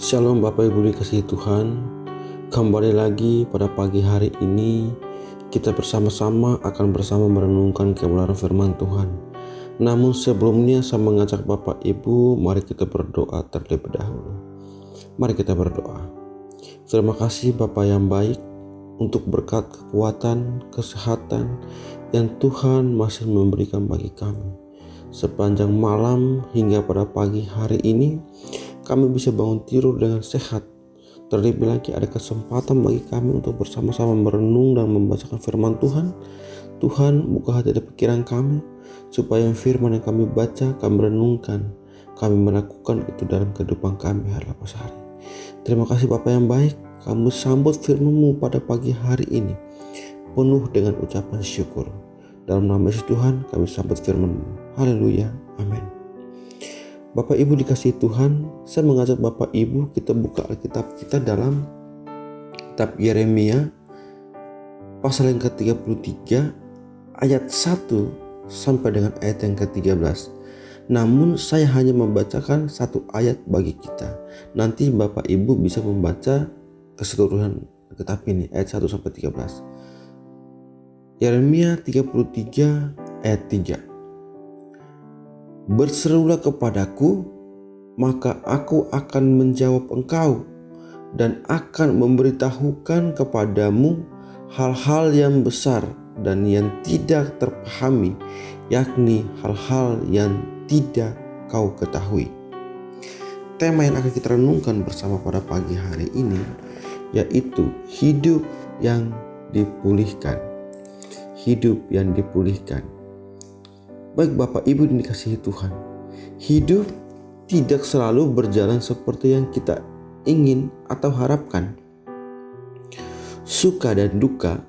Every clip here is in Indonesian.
Shalom Bapak Ibu dikasihi Tuhan. Kembali lagi pada pagi hari ini kita bersama-sama akan merenungkan kebenaran firman Tuhan. Namun sebelumnya saya mengajak Bapak Ibu, mari kita berdoa terlebih dahulu. Mari kita berdoa. Terima kasih Bapa yang baik untuk berkat kekuatan, kesehatan yang Tuhan masih memberikan bagi kami. Sepanjang malam hingga pada pagi hari ini kami bisa bangun tidur dengan sehat. Terlebih lagi ada kesempatan bagi kami untuk bersama-sama merenung dan membacakan firman Tuhan. Tuhan, buka hati dan pikiran kami supaya firman yang kami baca, kami renungkan, kami melakukan itu dalam kehidupan kami hari lepas hari. Terima kasih Bapa yang baik, kami sambut firman-Mu pada pagi hari ini penuh dengan ucapan syukur. Dalam nama Yesus Tuhan kami sambut firman-Mu. Haleluya, amin. Bapak Ibu dikasihi Tuhan, saya mengajak Bapak Ibu kita buka Alkitab kita dalam kitab Yeremia pasal yang ke-33 ayat 1 sampai dengan ayat yang ke-13. Namun saya hanya membacakan satu ayat bagi kita. Nanti Bapak Ibu bisa membaca keseluruhan kitab ini ayat 1 sampai 13. Yeremia 33 ayat 3. Berserulah kepadaku, maka aku akan menjawab engkau dan akan memberitahukan kepadamu hal-hal yang besar dan yang tidak terpahami, yakni hal-hal yang tidak kau ketahui. Tema yang akan kita renungkan bersama pada pagi hari ini yaitu hidup yang dipulihkan. Hidup yang dipulihkan. Baik Bapak Ibu yang dikasihi Tuhan, hidup tidak selalu berjalan seperti yang kita ingin atau harapkan. Suka dan duka,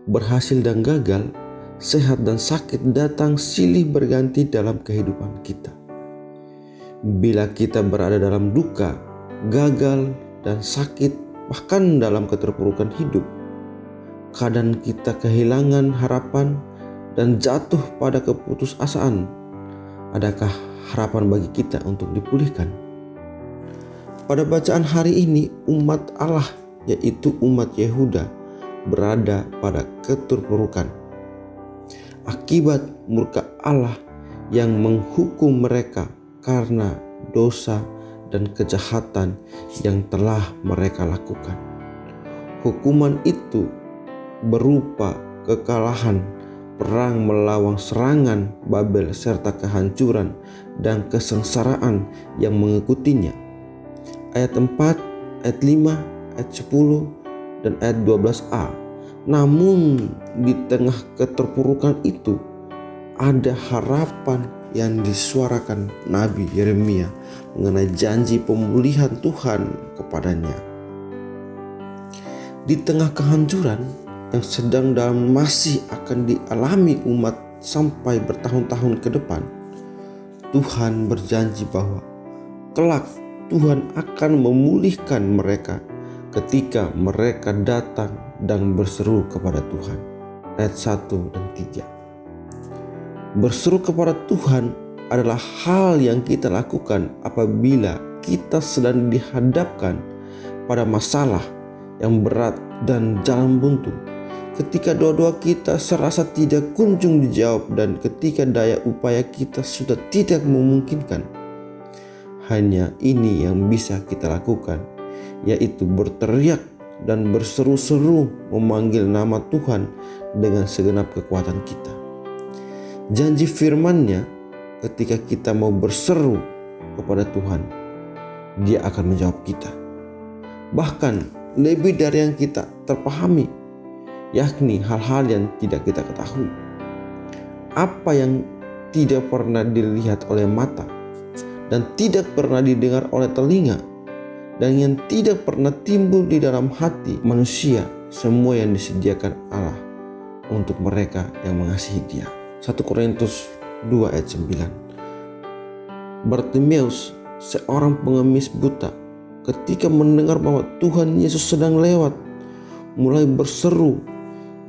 berhasil dan gagal, sehat dan sakit datang silih berganti dalam kehidupan kita. Bila kita berada dalam duka, gagal dan sakit, bahkan dalam keterpurukan hidup, kadang kita kehilangan harapan dan jatuh pada keputusasaan. Adakah harapan bagi kita untuk dipulihkan? Pada bacaan hari ini, umat Allah yaitu umat Yehuda berada pada keterpurukan akibat murka Allah yang menghukum mereka karena dosa dan kejahatan yang telah mereka lakukan. Hukuman itu berupa kekalahan, perang melawan serangan Babel serta kehancuran dan kesengsaraan yang mengikutinya. Ayat 4, ayat 5, ayat 10, dan ayat 12a. Namun di tengah keterpurukan itu ada harapan yang disuarakan Nabi Yeremia mengenai janji pemulihan Tuhan kepadanya. Di tengah kehancuran yang sedang dan masih akan dialami umat sampai bertahun-tahun ke depan, Tuhan berjanji bahwa kelak Tuhan akan memulihkan mereka ketika mereka datang dan berseru kepada Tuhan. Ayat 1 dan 3. Berseru kepada Tuhan adalah hal yang kita lakukan apabila kita sedang dihadapkan pada masalah yang berat dan jalan buntu. Ketika doa-doa kita serasa tidak kunjung dijawab dan ketika daya upaya kita sudah tidak memungkinkan. Hanya ini yang bisa kita lakukan, yaitu berteriak dan berseru-seru memanggil nama Tuhan dengan segenap kekuatan kita. Janji firman-Nya, ketika kita mau berseru kepada Tuhan, Dia akan menjawab kita. Bahkan lebih dari yang kita terpahami, yakni hal-hal yang tidak kita ketahui. Apa yang tidak pernah dilihat oleh mata dan tidak pernah didengar oleh telinga dan yang tidak pernah timbul di dalam hati manusia, semua yang disediakan Allah untuk mereka yang mengasihi Dia. 1 Korintus 2 ayat 9. Bartimeus, seorang pengemis buta, ketika mendengar bahwa Tuhan Yesus sedang lewat, mulai berseru,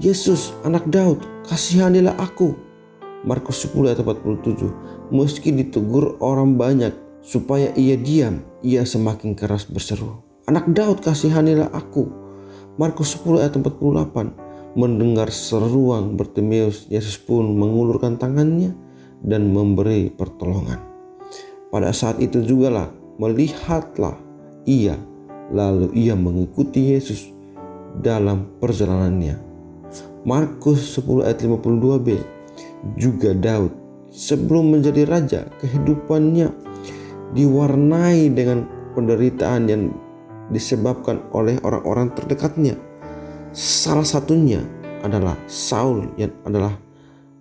"Yesus, anak Daud, kasihanilah aku." Markus 10 ayat 47. Meski ditegur orang banyak supaya ia diam, ia semakin keras berseru, "Anak Daud, kasihanilah aku." Markus 10 ayat 48. Mendengar seruan Bartimeus, Yesus pun mengulurkan tangannya dan memberi pertolongan. Pada saat itu jugalah melihatlah ia, lalu ia mengikuti Yesus dalam perjalanannya. Markus 10 ayat 52b. Juga Daud sebelum menjadi raja, kehidupannya diwarnai dengan penderitaan yang disebabkan oleh orang-orang terdekatnya. Salah satunya adalah Saul yang adalah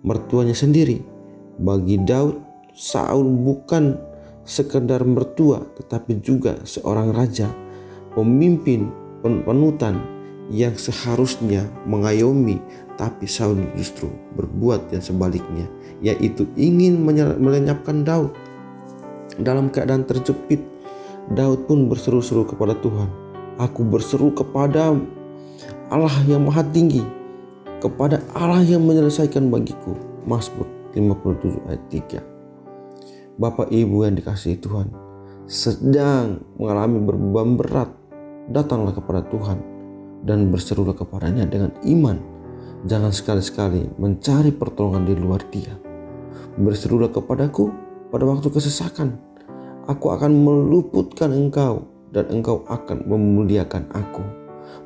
mertuanya sendiri. Bagi Daud, Saul bukan sekedar mertua tetapi juga seorang raja, pemimpin, panutan yang seharusnya mengayomi, tapi Saul justru berbuat yang sebaliknya, yaitu ingin melenyapkan Daud. Dalam keadaan terjepit, Daud pun berseru-seru kepada Tuhan, "Aku berseru kepada Allah yang Maha Tinggi, kepada Allah yang menyelesaikan bagiku." Mazmur 57 ayat 3. Bapak Ibu yang dikasihi Tuhan, sedang mengalami beban berat, datanglah kepada Tuhan dan berserulah kepadanya dengan iman. Jangan sekali-sekali mencari pertolongan di luar Dia. Berserulah kepadaku pada waktu kesesakan. Aku akan meluputkan engkau dan engkau akan memuliakan aku.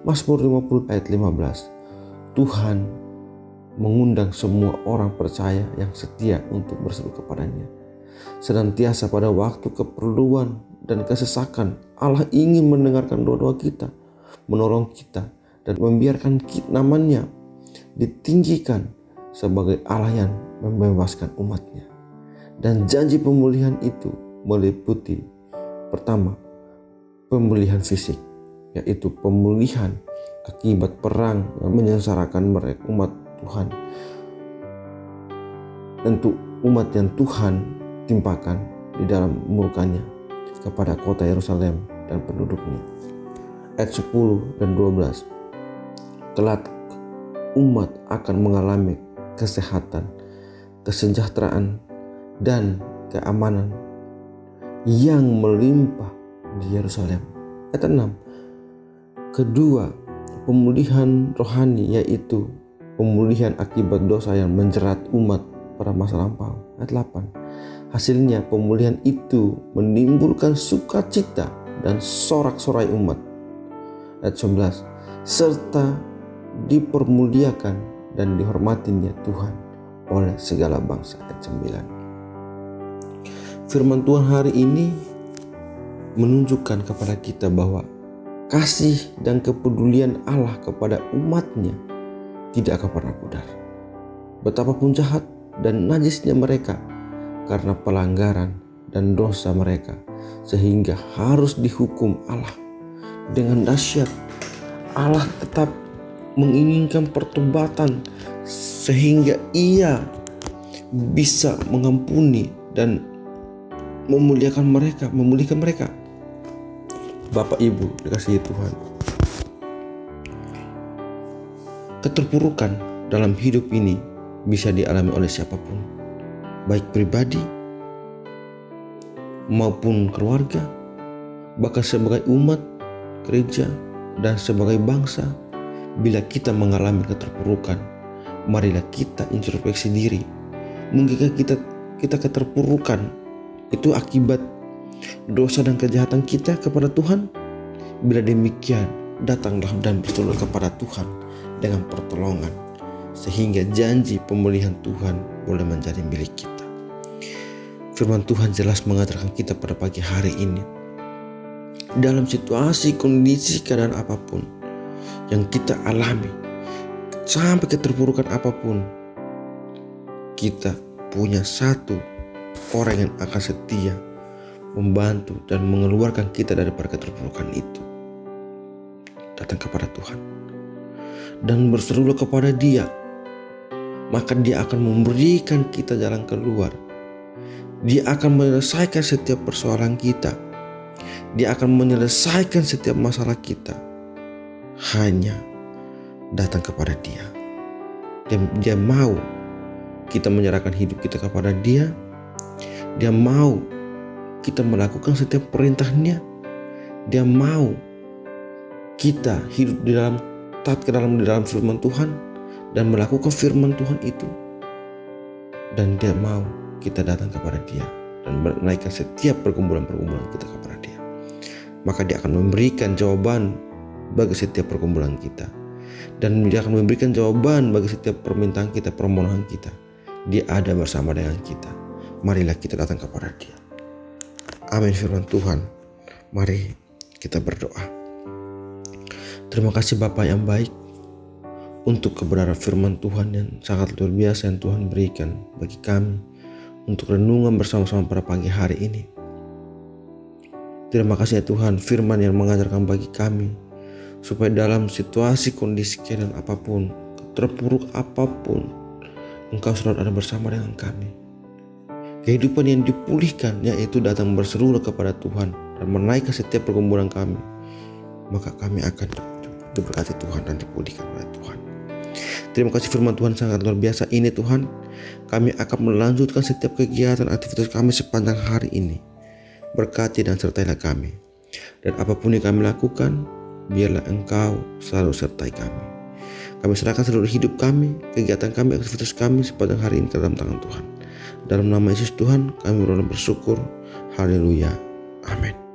Mazmur 50 ayat 15. Tuhan mengundang semua orang percaya yang setia untuk berseru kepadanya. Senantiasa pada waktu keperluan dan kesesakan, Allah ingin mendengarkan doa-doa kita, menolong kita, dan membiarkan namanya ditinggikan sebagai Allah yang membebaskan umatnya. Dan janji pemulihan itu meliputi, pertama, pemulihan fisik, yaitu pemulihan akibat perang yang menyengsarakan mereka umat Tuhan. Tentu umat yang Tuhan timpakan di dalam murkanya kepada kota Yerusalem dan penduduknya. Ayat 10 dan 12. Kelak umat akan mengalami kesehatan, kesejahteraan, dan keamanan yang melimpah di Yerusalem. Ayat 6. Kedua, pemulihan rohani, yaitu pemulihan akibat dosa yang menjerat umat pada masa lampau. Ayat 8. Hasilnya pemulihan itu menimbulkan sukacita dan sorak-sorai umat. Ayat 11. Serta dipermuliakan dan dihormatinya Tuhan oleh segala bangsa. Ayat 9. Firman Tuhan hari ini menunjukkan kepada kita bahwa kasih dan kepedulian Allah kepada umatnya tidak akan pernah pudar. Betapapun jahat dan najisnya mereka karena pelanggaran dan dosa mereka, sehingga harus dihukum Allah dengan dahsyat, Allah tetap menginginkan pertobatan sehingga Ia bisa mengampuni dan memulihkan mereka. Bapak Ibu dikasihi Tuhan, keterpurukan dalam hidup ini bisa dialami oleh siapapun, baik pribadi maupun keluarga, bahkan sebagai umat, gereja, dan sebagai bangsa. Bila kita mengalami keterpurukan, marilah kita introspeksi diri. Mungkinkah kita keterpurukan itu akibat dosa dan kejahatan kita kepada Tuhan? Bila demikian, datanglah dan berseru kepada Tuhan dengan pertolongan, sehingga janji pemulihan Tuhan boleh menjadi milik kita. Firman Tuhan jelas mengatakan kita pada pagi hari ini, dalam situasi, kondisi, keadaan apapun yang kita alami, sampai keterpurukan apapun, kita punya satu orang yang akan setia membantu dan mengeluarkan kita daripada keterpurukan itu. Datang kepada Tuhan dan berserulah kepada Dia, maka Dia akan memberikan kita jalan keluar. Dia akan menyelesaikan setiap persoalan kita. Dia akan menyelesaikan setiap masalah kita. Hanya datang kepada Dia. Dia mau kita menyerahkan hidup kita kepada Dia. Dia mau kita melakukan setiap perintahnya. Dia mau kita hidup taat di dalam firman Tuhan dan melakukan firman Tuhan itu. Dan dia mau kita datang kepada dia dan menaikkan setiap pergumulan-pergumulan kita kepada dia. Maka dia akan memberikan jawaban bagi setiap pergumulan kita. Dan dia akan memberikan jawaban bagi setiap permintaan kita, permohonan kita. Dia ada bersama dengan kita. Marilah kita datang kepada dia. Amin firman Tuhan. Mari kita berdoa. Terima kasih Bapa yang baik untuk kebenaran firman Tuhan yang sangat luar biasa yang Tuhan berikan bagi kami untuk renungan bersama-sama pada pagi hari ini. Terima kasih ya Tuhan, firman yang mengajarkan bagi kami supaya dalam situasi kondisi keadaan apapun, terpuruk apapun, Engkau selalu ada bersama dengan kami. Kehidupan yang dipulihkan yaitu datang berseru kepada Tuhan dan menaikkan setiap pergumulan kami. Maka kami akan diberkati Tuhan dan dipulihkan oleh Tuhan. Terima kasih firman Tuhan sangat luar biasa ini Tuhan. Kami akan melanjutkan setiap kegiatan aktivitas kami sepanjang hari ini. Berkati dan sertailah kami. Dan apapun yang kami lakukan, biarlah Engkau selalu sertai kami. Kami serahkan seluruh hidup kami, kegiatan kami, aktivitas kami sepanjang hari ini ke dalam tangan Tuhan. Dalam nama Yesus Tuhan kami bersyukur. Haleluya. Amin.